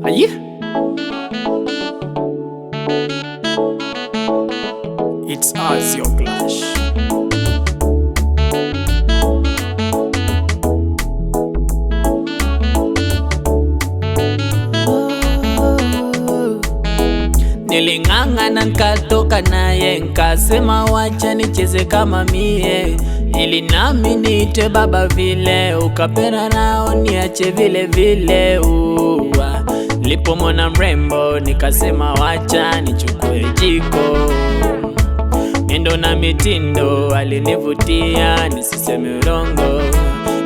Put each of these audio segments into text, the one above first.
Aye. It's us, your clash. Niling'ang'ana nikatoka naye, nkasema wacha nicheze kama mie, ili nami niite baba vile, ukapenda nao niache vile vile. Nilipomwona mrembo nikasema wacha nichukue jiko, miendo na mitindo alinivutia, nisiseme urongo,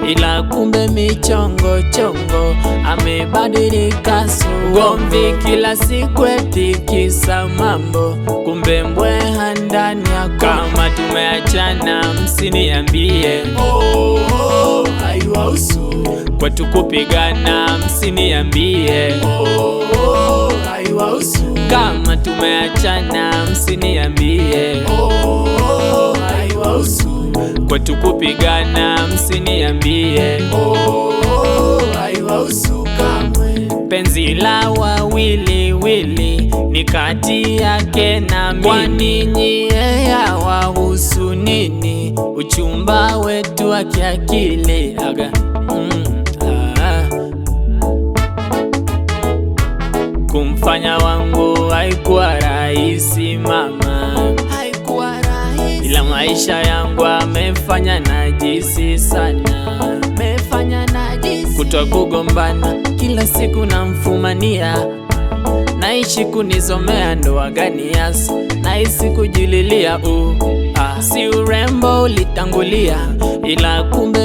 ila kumbe michongo chongo amebadilika. Ugomvi kila siku eti kisa mambo, kumbe mbweha ndani ya kama tumeachana msiniambie. Haiwahusu kwetu kupigana, msiniambie. Haiwahusu kama tumeachana, msiniambie. Haiwahusu kwetu kupigana, msiniambie. Haiwahusu kamwe. Penzi la wawili wili ni kati yake na mimi, kwani nyie yawahusu nini? Uchumba wetu wa kiakili aga kumfanya wangu haikuwa rahisi mama, haikuwa rahisi, ila maisha yangu amefanya najisi sana, amefanya najisi. Kutwa kugombana kila siku namfumania, naishi kunizomea ndoa gani yasi, nahisi kujililia si urembo ulitangulia, ila kumbe